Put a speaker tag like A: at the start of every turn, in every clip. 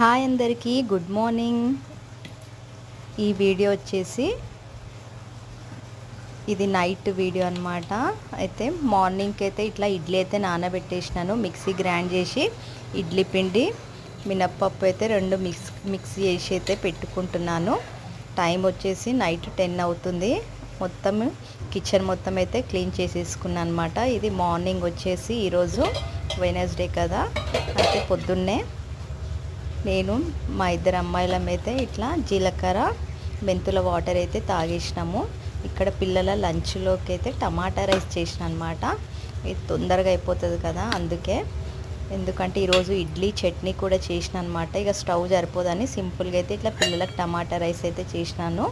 A: Hi అందరికీ good morning. ఈ video వచ్చేసి ఇది నైట్ వీడియో అనమాట. అయితే మార్నింగ్కి అయితే ఇట్లా ఇడ్లీ అయితే నానబెట్టేసినాను. మిక్సీ గ్రైండ్ చేసి ఇడ్లీ పిండి మినప్పప్పు అయితే రెండు మిక్స్ చేసి అయితే పెట్టుకుంటున్నాను. టైం వచ్చేసి నైట్ 10 అవుతుంది. మొత్తం కిచెన్ మొత్తం అయితే క్లీన్ చేసేసుకున్నాను అనమాట. ఇది మార్నింగ్ వచ్చేసి ఈరోజు వెనస్డే కదా, అయితే పొద్దున్నే నేను మా ఇద్దరు అమ్మాయిలమైతే ఇట్లా జీలకర్ర మెంతుల వాటర్ అయితే తాగేసినాము. ఇక్కడ పిల్లల లంచ్లోకి అయితే టమాటా రైస్ చేసిన అనమాట. ఇది తొందరగా అయిపోతుంది కదా, ఎందుకంటే ఈరోజు ఇడ్లీ చట్నీ కూడా చేసిన అనమాట. ఇక స్టవ్ సరిపోదని సింపుల్గా అయితే ఇట్లా పిల్లలకు టమాటా రైస్ అయితే చేసినాను.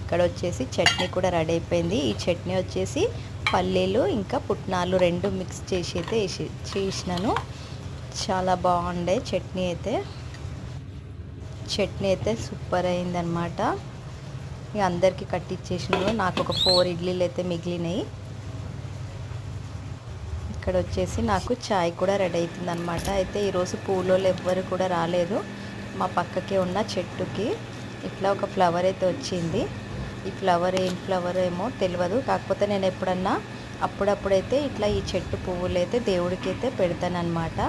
A: ఇక్కడ వచ్చేసి చట్నీ కూడా రెడీ అయిపోయింది. ఈ చట్నీ వచ్చేసి పల్లీలు ఇంకా పుట్నాలు రెండు మిక్స్ చేసి అయితే చేసినాను. చాలా బాగుండే చట్నీ అయితే సూపర్ అయిందనమాట. ఇక అందరికీ కట్టించేసినాను. నాకు ఒక 4 ఇడ్లీలు అయితే మిగిలినాయి. ఇక్కడ వచ్చేసి నాకు చాయ్ కూడా రెడీ అవుతుంది అనమాట. అయితే ఈరోజు పూలోళ్ళు ఎవ్వరు కూడా రాలేదు. మా పక్కకే ఉన్న చెట్టుకి ఇట్లా ఒక ఫ్లవర్ అయితే వచ్చింది. ఈ ఫ్లవర్ ఏం ఫ్లవర్ ఏమో తెలియదు. కాకపోతే నేను ఎప్పుడన్నా అప్పుడప్పుడైతే ఇట్లా ఈ చెట్టు పువ్వులు అయితే దేవుడికి అయితే పెడతాను అనమాట.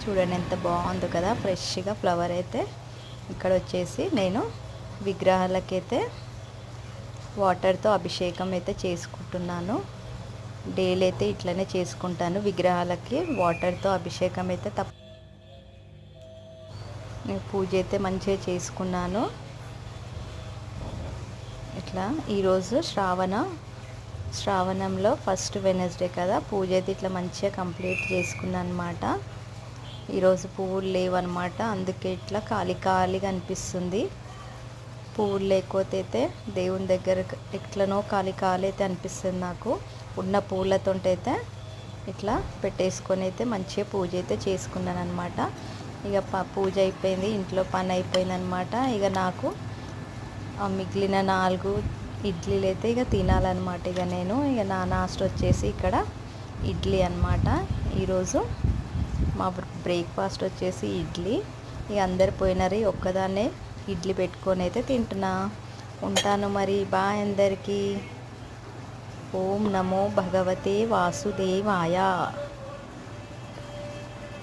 A: చూడండి ఎంత బాగుందో కదా, ఫ్రెష్గా ఫ్లవర్ అయితే. ఇక్కడ వచ్చేసి నేను విగ్రహాలకైతే వాటర్తో అభిషేకం అయితే చేసుకుంటున్నాను. డైలీ అయితే ఇట్లనే చేసుకుంటాను. విగ్రహాలకి వాటర్తో అభిషేకం అయితే నేను పూజ అయితే మంచిగా చేసుకున్నాను. ఇట్లా ఈరోజు శ్రావణంలో ఫస్ట్ వెనస్డే కదా, పూజ అయితే ఇట్లా మంచిగా కంప్లీట్ చేసుకున్నాను అనమాట. ఈరోజు పువ్వులు లేవన్నమాట, అందుకే ఇట్లా ఖాళీగా అనిపిస్తుంది. పువ్వులు లేకపోతే అయితే దేవుని దగ్గర ఎట్లనో ఖాళీ అయితే అనిపిస్తుంది నాకు. ఉన్న పువ్వులతో అయితే ఇట్లా పెట్టేసుకొని అయితే మంచిగా పూజ అయితే చేసుకున్నాను అనమాట. ఇక పూజ అయిపోయింది, ఇంట్లో పని అయిపోయింది అనమాట. ఇక నాకు మిగిలిన 4 ఇడ్లీలు అయితే ఇక తినాలన్నమాట. ఇక నా నాస్ట్ వచ్చేసి ఇక్కడ ఇడ్లీ అనమాట. ఈరోజు మా బ్రేక్ఫాస్ట్ వచ్చేసి ఇడ్లీ. ఇక అందరు పోయినారు, ఒక్కదాన్నే ఇడ్లీ పెట్టుకొని అయితే తింటున్నా. ఉంటాను మరి, బాయ్ అందరికీ. ఓం నమో భగవతే వాసుదేవాయ.